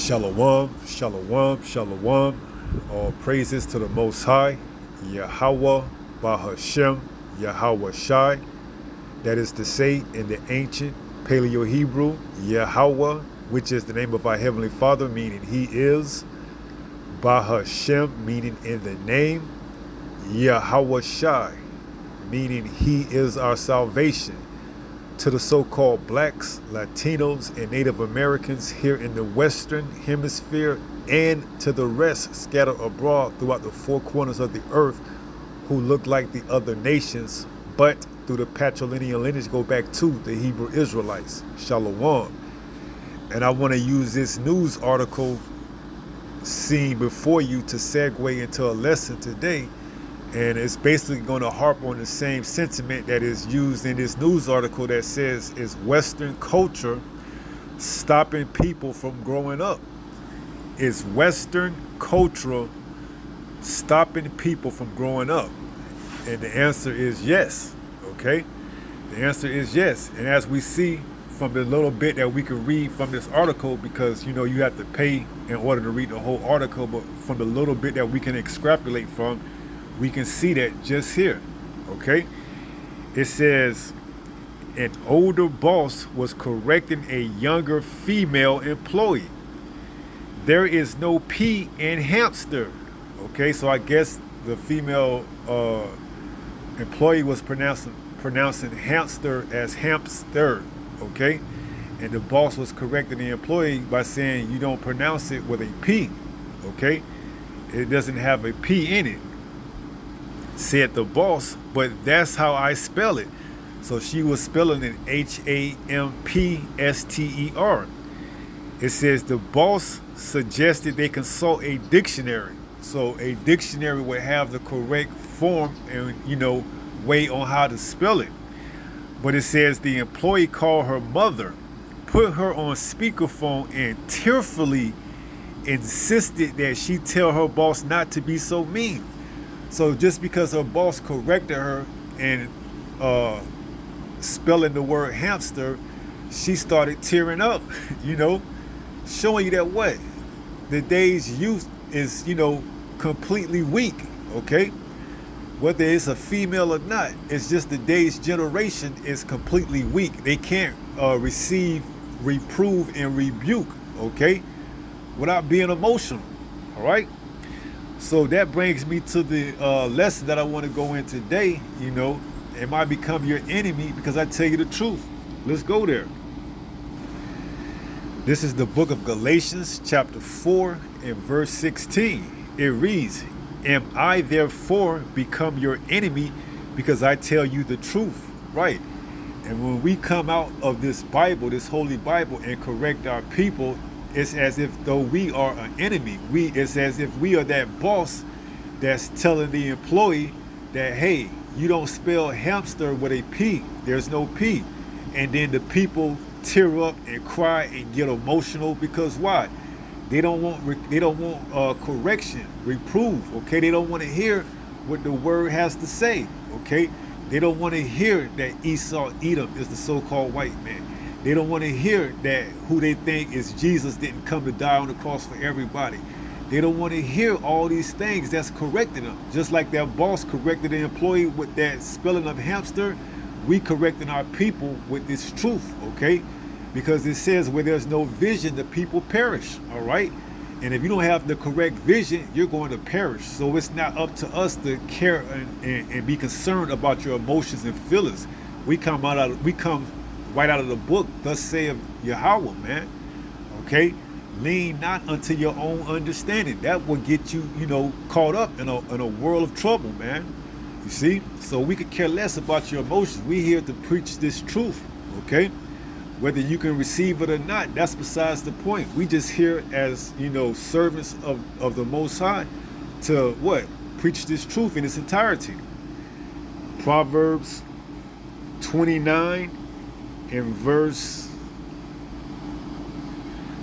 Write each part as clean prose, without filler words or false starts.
Shalom, shalom, shalom. All praises to the Most High, Yahweh, Bahashem, Yahweh Shai. That is to say, in the ancient Paleo-Hebrew, Yahweh, which is the name of our Heavenly Father, meaning He is. Bahashem, meaning in the name. Yahweh Shai, meaning He is our salvation. To the so-called blacks, Latinos, and Native Americans here in the Western Hemisphere, and to the rest scattered abroad throughout the four corners of the earth who look like the other nations, but through the patrilineal lineage go back to the Hebrew Israelites. Shalom. And I want to use this news article seen before you to segue into a lesson today. And it's basically going to harp on the same sentiment that is used in this news article that says, is Western culture stopping people from growing up? Is Western culture stopping people from growing up? And the answer is yes, okay? The answer is yes. And as we see from the little bit that we can read from this article, because, you know, you have to pay in order to read the whole article, but from the little bit that we can extrapolate from, we can see that just here, okay? It says, an older boss was correcting a younger female employee. There is no P in hamster, okay? So I guess the female employee was pronouncing hamster as hamster, okay? And the boss was correcting the employee by saying you don't pronounce it with a P, okay? It doesn't have a P in it. Said the boss, but that's how I spell it. So she was spelling it Hampster. It says the boss suggested they consult a dictionary. So a dictionary would have the correct form and, you know, way on how to spell it. But it says the employee called her mother, put her on speakerphone, and tearfully insisted that she tell her boss not to be so mean. So just because her boss corrected her and spelling the word hamster, she started tearing up, you know, showing you that what? The day's youth is, you know, completely weak, okay? Whether it's a female or not, it's just the day's generation is completely weak. They can't receive, reprove, and rebuke, okay, without being emotional, all right? So that brings me to the lesson that I want to go in today. You know, am I become your enemy because I tell you the truth? Let's go there. This is the book of Galatians, chapter 4, and verse 16. It reads, am I therefore become your enemy because I tell you the truth? Right. And when we come out of this Bible, this holy Bible, and correct our people, it's as if though we are an enemy. It's as if we are that boss that's telling the employee that, hey, you don't spell hamster with a P. There's no P. And then the people tear up and cry and get emotional because why? They don't want correction, reprove. Okay, they don't want to hear what the word has to say. Okay, they don't want to hear that Esau Edom is the so-called white man. They don't want to hear that who they think is Jesus didn't come to die on the cross for everybody. They don't want to hear all these things that's correcting them. Just like that boss corrected the employee with that spelling of hamster, we correcting our people with this truth, okay? Because it says where there's no vision, the people perish, all right? And if you don't have the correct vision, you're going to perish. So it's not up to us to care and be concerned about your emotions and feelings. We come right out of the book, thus saith Yahweh, man. Okay? Lean not unto your own understanding. That will get you, you know, caught up in a world of trouble, man. You see? So we could care less about your emotions. We're here to preach this truth, okay? Whether you can receive it or not, that's besides the point. We just here as, you know, servants of the Most High to what? Preach this truth in its entirety. Proverbs 29 in verse,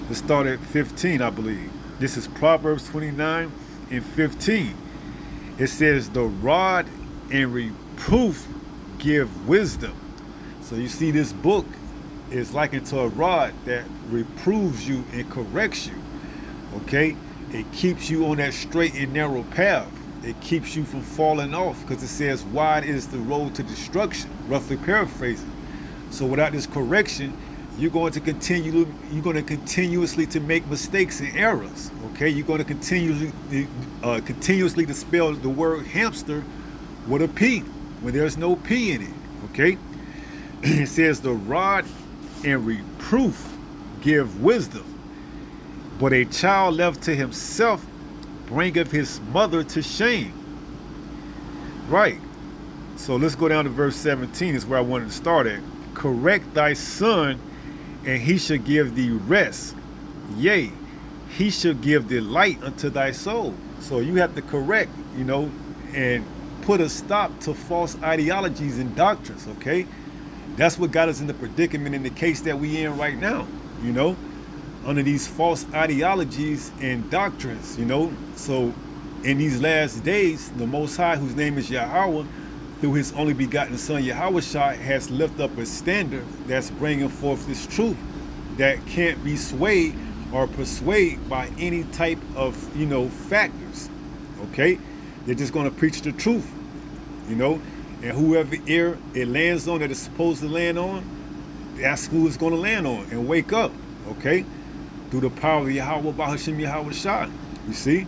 let's start at 15, I believe. This is Proverbs 29 and 15. It says, the rod and reproof give wisdom. So you see, this book is likened to a rod that reproves you and corrects you. Okay? It keeps you on that straight and narrow path. It keeps you from falling off because it says wide is the road to destruction, roughly paraphrasing. So without this correction, you're going to continuously to make mistakes and errors. Okay? You're going to continuously to spell the word hamster with a P when there's no P in it. Okay? It says the rod and reproof give wisdom, but a child left to himself bringeth his mother to shame. Right. So let's go down to verse 17 is where I wanted to start at. Correct thy son, and he shall give thee rest. Yea, he shall give delight unto thy soul. So you have to correct, and put a stop to false ideologies and doctrines, okay? That's what got us in the predicament in the case that we in right now, under these false ideologies and doctrines, So in these last days, the Most High, whose name is Yahweh, through his only begotten son Yahushua, has lifted up a standard that's bringing forth this truth that can't be swayed or persuaded by any type of, factors, okay? They're just going to preach the truth, and whoever ear it lands on that it's supposed to land on, that's who it's going to land on and wake up, okay? Through the power of Yahweh, Bahashim Yahushua, you see?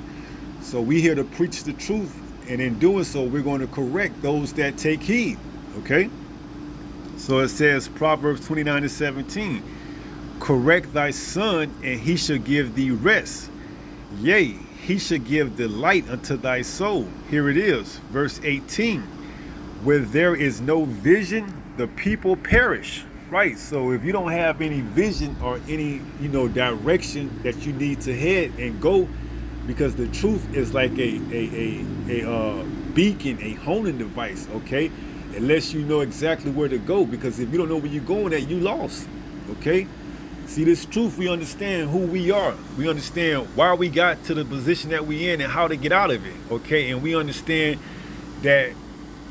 So we here to preach the truth, and in doing so, we're going to correct those that take heed, okay? So it says, Proverbs 29:17, correct thy son, and he shall give thee rest. Yea, he shall give delight unto thy soul. Here it is, verse 18. Where there is no vision, the people perish. Right, so if you don't have any vision or any, direction that you need to head and go, because the truth is like a beacon, a homing device, okay? Unless you know exactly where to go, because if you don't know where you're going at, you lost, okay? See, this truth, we understand who we are. We understand why we got to the position that we in and how to get out of it, okay? And we understand that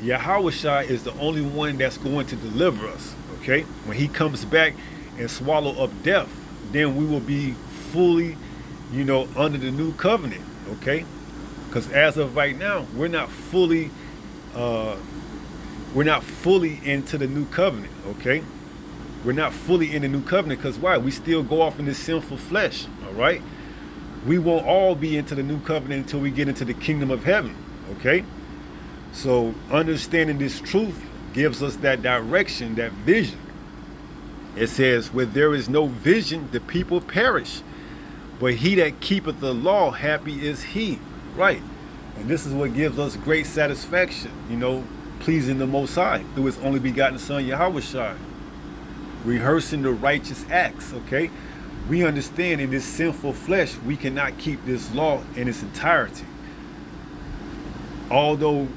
Yahushua is the only one that's going to deliver us, okay? When he comes back and swallow up death, then we will be fully, under the new covenant, okay? Because as of right now, we're not fully into the new covenant, okay? We're not fully in the new covenant because why? We still go off in this sinful flesh, all right? We won't all be into the new covenant until we get into the kingdom of heaven, okay? So understanding this truth gives us that direction, that vision. It says, where there is no vision, the people perish. But he that keepeth the law, happy is he. Right. And this is what gives us great satisfaction, pleasing the Most High through his only begotten son, Yahushua. Rehearsing the righteous acts, okay? We understand in this sinful flesh, we cannot keep this law in its entirety. Although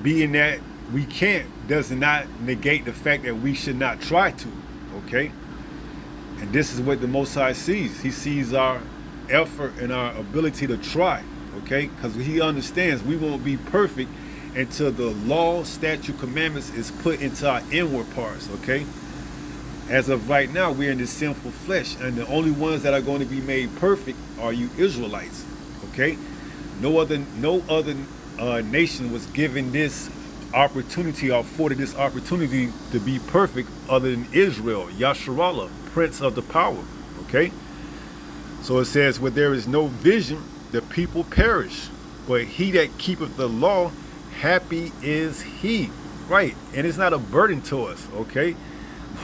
being that we can't does not negate the fact that we should not try to, okay? And this is what the Most High sees. He sees our effort and our ability to try, okay? Because he understands we won't be perfect until the law, statute, commandments is put into our inward parts, okay? As of right now, we're in this sinful flesh, and the only ones that are going to be made perfect are you Israelites, okay? No other nation was given this opportunity or afforded this opportunity to be perfect other than Israel, Yasharallah, Prince of the Power, okay? So it says, where there is no vision, the people perish, but he that keepeth the law, happy is he. Right, and it's not a burden to us, okay?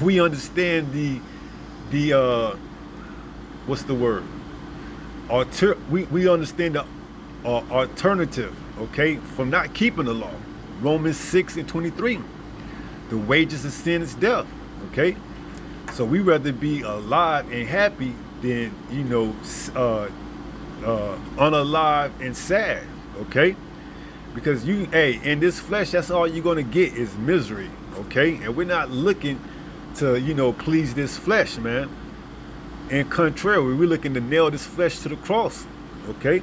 We understand the what's the word? We understand the alternative, okay, from not keeping the law. Romans 6:23. The wages of sin is death, okay? So we rather be alive and happy than, unalive and sad, okay? Because in this flesh, that's all you're gonna get is misery, okay? And we're not looking to, please this flesh, man. And contrary, we're looking to nail this flesh to the cross, okay?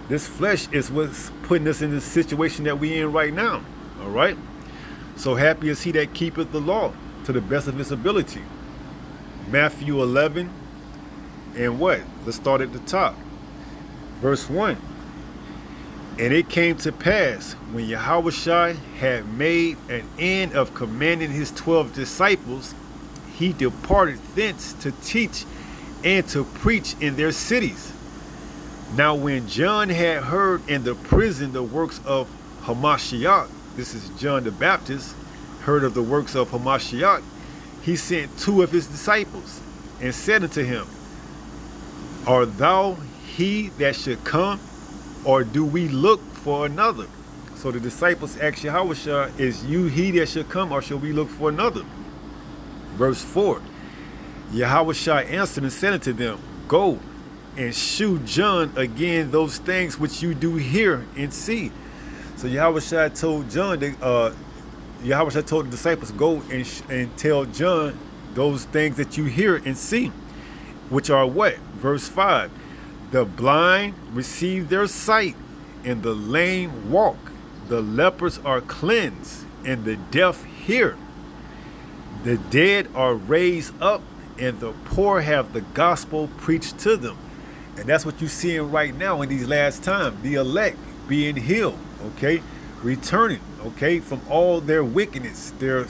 This flesh is what's putting us in the situation that we're in right now, all right? So happy is he that keepeth the law to the best of his ability. Matthew 11, And what? Let's start at the top. Verse 1. And it came to pass, when Yahushua had made an end of commanding his 12 disciples, he departed thence to teach and to preach in their cities. Now when John had heard in the prison the works of Hamashiach, this is John the Baptist, heard of the works of Hamashiach, he sent 2 of his disciples, and said unto him, Art thou he that should come, or do we look for another? So the disciples asked Yahushua, is you he that should come, or shall we look for another? Verse 4. Yahushua answered and said unto them, Go and shew John again those things which you do hear and see. So Yahushua told Yahushua told the disciples, go and tell John those things that you hear and see, which are what? Verse 5. The blind receive their sight, and the lame walk. The lepers are cleansed, and the deaf hear. The dead are raised up, and the poor have the gospel preached to them. And that's what you're seeing right now in these last times. The elect being healed, okay? Returning, okay, from all their wickedness, their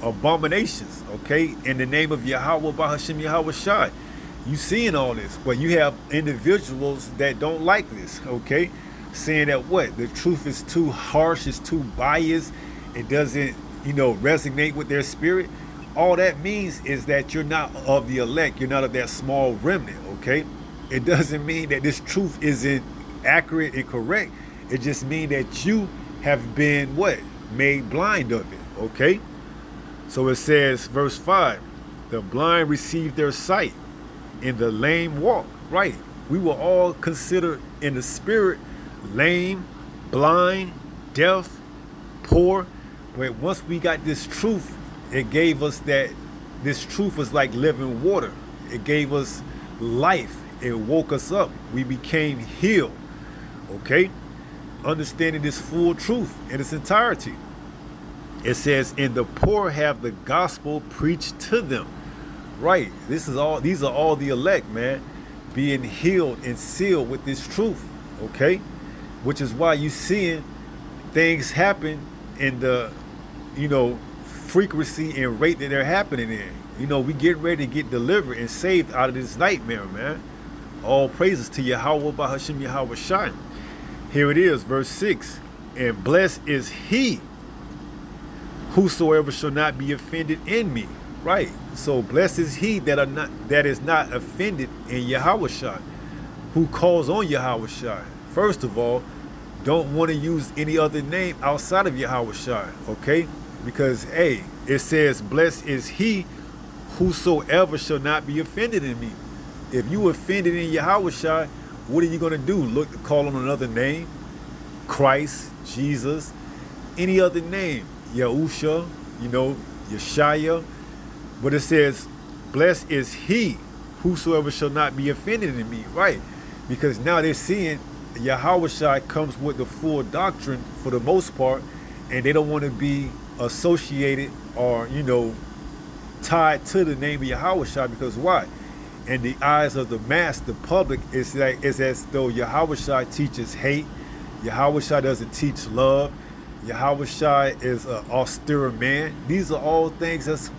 abominations, okay? In the name of Yahweh, Bahashem Yahweh Shai. You seeing all this, but you have individuals that don't like this, okay? Saying that what? The truth is too harsh, it's too biased, it doesn't, resonate with their spirit. All that means is that you're not of the elect, you're not of that small remnant, okay? It doesn't mean that this truth isn't accurate and correct. It just means that you have been what? Made blind of it, okay? So it says, verse 5, the blind receive their sight, and the lame walk. Right. We were all considered in the spirit lame, blind, deaf, poor. But once we got this truth, it gave us that this truth was like living water. It gave us life. It woke us up. We became healed. Okay? Understanding this full truth in its entirety. It says, and the poor have the gospel preached to them. Right. These are all the elect, man, being healed and sealed with this truth. Okay? Which is why you seeing things happen in the, frequency and rate that they're happening in. We get ready to get delivered and saved out of this nightmare, man. All praises to Yahweh, Bahashem Yahweh Shai. Here it is, verse 6. And blessed is he whosoever shall not be offended in me. Right. So blessed is he that is not offended in Yahushua, who calls on Yahushua. First of all, don't want to use any other name outside of Yahushua, okay? Because it says, blessed is he whosoever shall not be offended in me. If you offended in Yahushua, what are you going to do? Look to call on another name? Christ, Jesus, any other name, Yahusha, Yeshaya. But it says, blessed is he whosoever shall not be offended in me. Right. Because now they're seeing Yahushua comes with the full doctrine for the most part, and they don't want to be associated or, tied to the name of Yahushua. Because why? In the eyes of the mass, the public, it's as though Yahushua teaches hate. Yahushua doesn't teach love. Yahushua is an austere man. These are all things that's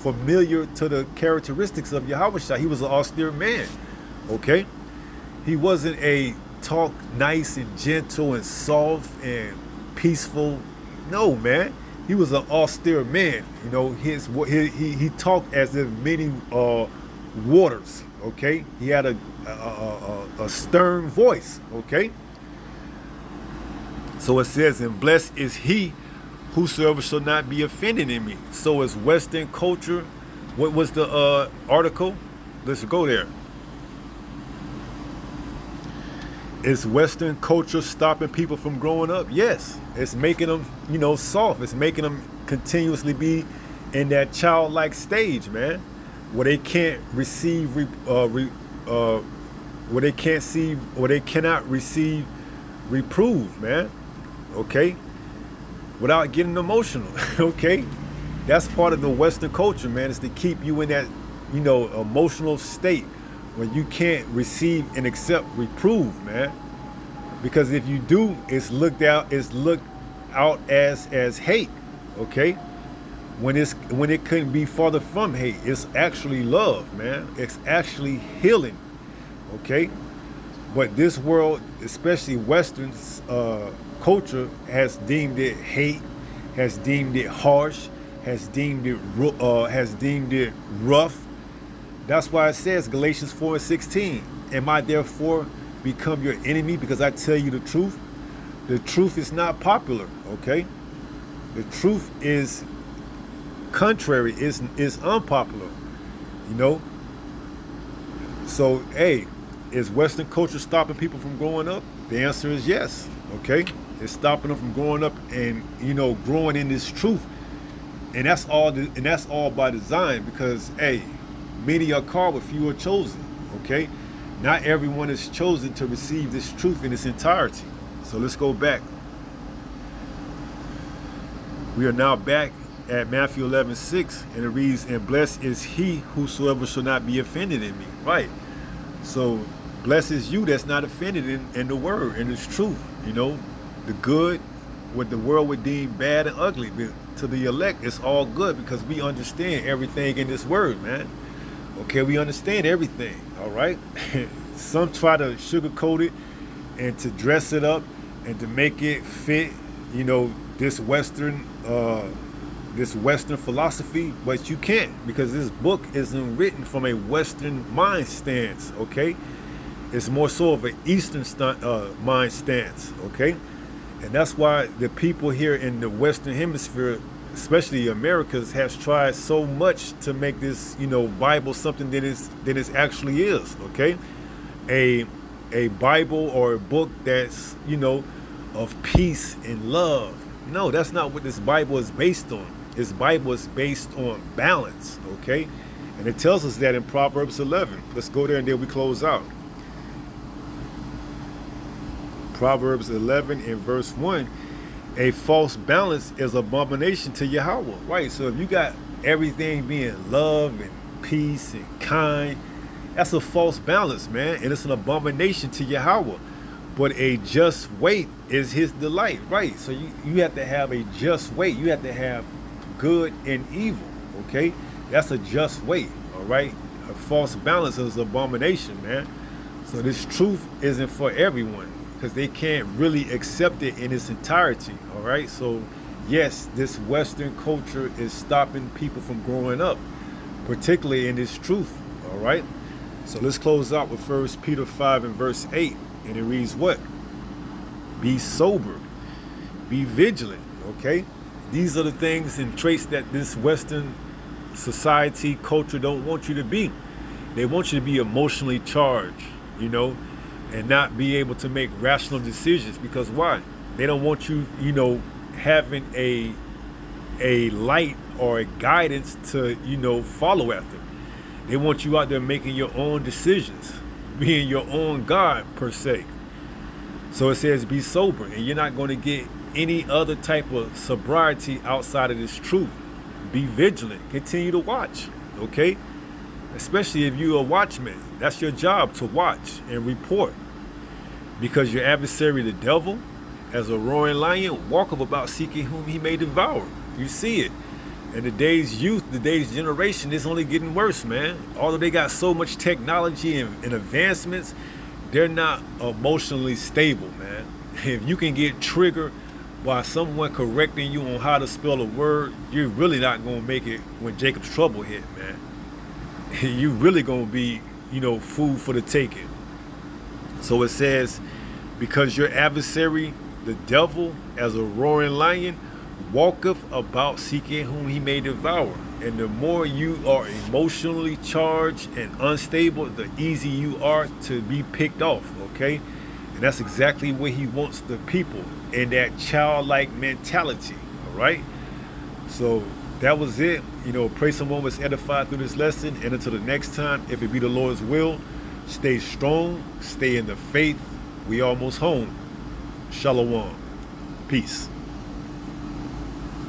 familiar to the characteristics of Yahushua. He was an austere man, okay? He wasn't a talk nice and gentle and soft and peaceful. No, man. He was an austere man. He talked as if many waters, okay? He had a stern voice, okay? So it says, and blessed is he whosoever shall not be offended in me. So is Western culture. What was the article? Let's go there. Is Western culture stopping people from growing up? Yes. It's making them, soft. It's making them continuously be in that childlike stage, man, where they can't receive, where they cannot receive reprove, man. Okay. Without getting emotional, okay? That's part of the Western culture, man, is to keep you in that emotional state when you can't receive and accept reproof, man. Because if you do, it's looked out as hate, okay? When it couldn't be farther from hate, it's actually love, man. It's actually healing, okay? But this world, especially Western culture, has deemed it hate, has deemed it harsh, has deemed it rough. That's why it says Galatians 4:16, am I therefore become your enemy because I tell you the truth? The truth is not popular, okay? The truth is contrary, is unpopular, So, hey, is Western culture stopping people from growing up? The answer is yes, okay? It's stopping them from growing up and, growing in this truth. And that's all by design, because, hey, many are called, but few are chosen, okay? Not everyone is chosen to receive this truth in its entirety. So let's go back. We are now back at Matthew 11:6, and it reads, and blessed is he whosoever shall not be offended in me. Right. So blessed is you that's not offended in the word, in its truth. The good, what the world would deem bad and ugly, but to the elect, it's all good because we understand everything in this word, man. Okay, we understand everything, all right? Some try to sugarcoat it and to dress it up and to make it fit, this Western philosophy, but you can't, because this book isn't written from a Western mind stance, okay? It's more so of an Eastern mind stance, okay? And that's why the people here in the Western Hemisphere, especially Americas, has tried so much to make this, Bible something that it actually is, okay? A Bible or a book that's, of peace and love. No, that's not what this Bible is based on. This Bible is based on balance, okay? And it tells us that in Proverbs 11. Let's go there and then we close out. Proverbs 11 in verse 1, a false balance is abomination to Yahweh. Right, so if you got everything being love and peace and kind, that's a false balance, man, and it's an abomination to Yahweh. But a just weight is his delight, right? So you have to have a just weight. You have to have good and evil, okay? That's a just weight, all right? A false balance is an abomination, man. So this truth isn't for everyone because they can't really accept it in its entirety, all right? So yes, this Western culture is stopping people from growing up, particularly in this truth, all right? So let's close out with 1 Peter 5 and verse 8. And it reads what? Be sober, be vigilant, okay? These are the things and traits that this Western society, culture don't want you to be. They want you to be emotionally charged, and not be able to make rational decisions. Because why? They don't want you, having a light or a guidance to, follow after. They want you out there making your own decisions, being your own God per se. So it says be sober, and you're not going to get any other type of sobriety outside of this truth. Be vigilant, continue to watch, okay? Especially if you're a watchman, that's your job, to watch and report. Because your adversary, the devil, as a roaring lion, walketh about seeking whom he may devour. You see it. And today's youth, today's generation is only getting worse, man. Although they got so much technology and advancements, they're not emotionally stable, man. If you can get triggered by someone correcting you on how to spell a word, you're really not going to make it when Jacob's trouble hit, man. You're really going to be, food for the taking. So it says, because your adversary, the devil, as a roaring lion, walketh about seeking whom he may devour. And the more you are emotionally charged and unstable, the easier you are to be picked off, okay? And that's exactly what he wants the people, in that childlike mentality, all right? So that was it. Pray someone was edified through this lesson. And until the next time, if it be the Lord's will, stay strong, stay in the faith. We almost home. Shalom. Peace.